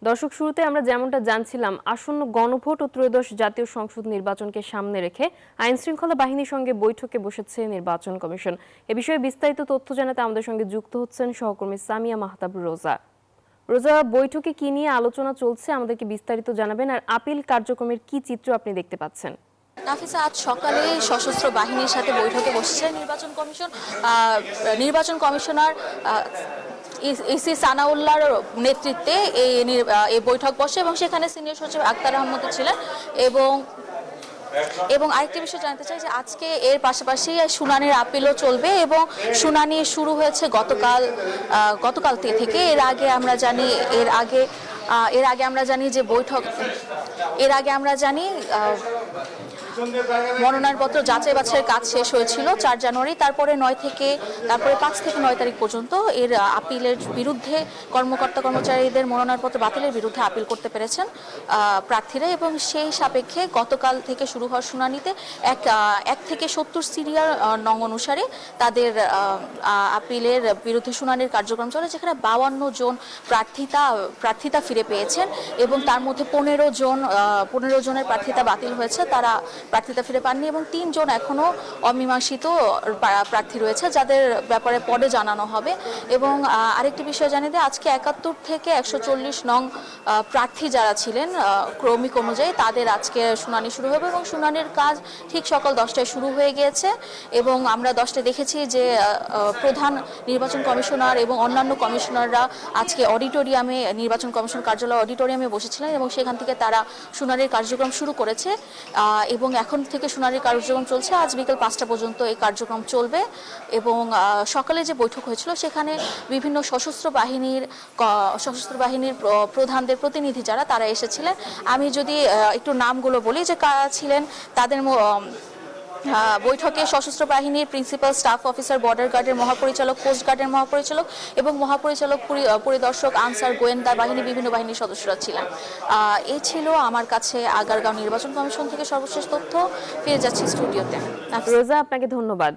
দর্শক, শুরুতে আমরা যেমনটা জানছিলাম, আসন্ন গণভোট ও ত্রয়োদশ জাতীয় সংসদ নির্বাচনকে সামনে রেখে আইন শৃঙ্খলা বাহিনীর সঙ্গে বৈঠকে বসেছে নির্বাচন কমিশন। এ বিষয়ে বিস্তারিত তথ্য জানাতে আমাদের সঙ্গে যুক্ত হচ্ছেন সহকর্মী সামিয়া মাহতাব রোজা। রোজা, বৈঠকে কি নিয়ে আলোচনা চলছে আমাদেরকে বিস্তারিত জানাবেন, আর আপিল কার্যক্রমের কি চিত্র আপনি দেখতে পাচ্ছেন? নাফিসা, আজ সকালে সশস্ত্র বাহিনীর সাথে বৈঠকে বসেছে নির্বাচন কমিশন। নির্বাচন কমিশনার ইসি সানাউল্লাহর নেতৃত্বে এই বৈঠক বসে এবং সেখানে সিনিয়র সচিব আক্তার আহমদ ছিলেন। এবং আরেকটি বিষয় জানতে চাই যে আজকে এর পাশাপাশি শুনানির আপিলও চলবে এবং শুনানি শুরু হয়েছে গতকাল থেকে। এর আগে আমরা জানি যে মনোনয়নপত্র যাচাই বাছাইয়ের কাজ শেষ হয়েছিল 4 জানুয়ারি। তারপরে 5 থেকে 9 তারিখ পর্যন্ত এর আপিলের বিরুদ্ধে কর্মকর্তা কর্মচারীদের মনোনয়নপত্র বাতিলের বিরুদ্ধে আপিল করতে পেরেছেন প্রার্থীরা, এবং সেই সাপেক্ষে গতকাল থেকে শুরু হওয়ার শুনানিতে 1 থেকে 70 সিরিয়াল নং অনুসারে তাদের আপিলের বিরুদ্ধে শুনানির কার্যক্রম চলে, যেখানে 52 জন প্রার্থিতা ফিরে পেয়েছেন এবং তার মধ্যে 15 জনের প্রার্থিতা বাতিল হয়েছে, তারা প্রার্থিতা ফিরে পাননি, এবং 3 জন এখনো অমীমাংসিত প্রার্থী রয়েছে যাদের ব্যাপারে পরে জানানো হবে। এবং আরেকটি বিষয় জানিয়ে দিই, আজকে 71 থেকে 140 নং প্রার্থী যারা ছিলেন ক্রমিক অনুযায়ী তাদের আজকে শুনানি শুরু হবে এবং শুনানির কাজ ঠিক সকাল 10টায় শুরু হয়ে গিয়েছে। এবং আমরা 10টায় দেখেছি যে প্রধান নির্বাচন কমিশনার এবং অন্যান্য কমিশনাররা আজকে নির্বাচন কমিশন কার্যালয় অডিটোরিয়ামে বসেছিলেন এবং সেখান থেকে তারা শুনানির কার্যক্রম শুরু করেছে এবং এখন থেকে শুনানির কার্যক্রম চলছে। আজ বিকেল 5টা পর্যন্ত এই কার্যক্রম চলবে। এবং সকালে যে বৈঠক হয়েছিল সেখানে বিভিন্ন সশস্ত্র বাহিনীর প্রধানদের প্রতিনিধি তারা এসেছিলেন। আমি যদি একটু নামগুলো বলি যে কারা ছিলেন তাদের বৈঠকে সশস্ত্র বাহিনীর প্রিন্সিপাল স্টাফ অফিসার, বর্ডার গার্ডের মহাপরিচালক, কোস্ট গার্ডের মহাপরিচালক এবং মহাপরিচালক পরিদর্শক, আনসার, গোয়েন্দা বাহিনী, বিভিন্ন বাহিনীর সদস্যরা ছিলেন। এই ছিল আমার কাছে আগারগাঁও নির্বাচন কমিশন থেকে সর্বশেষ তথ্য। ফিরে যাচ্ছি স্টুডিওতে। রোজা, আপনাকে ধন্যবাদ।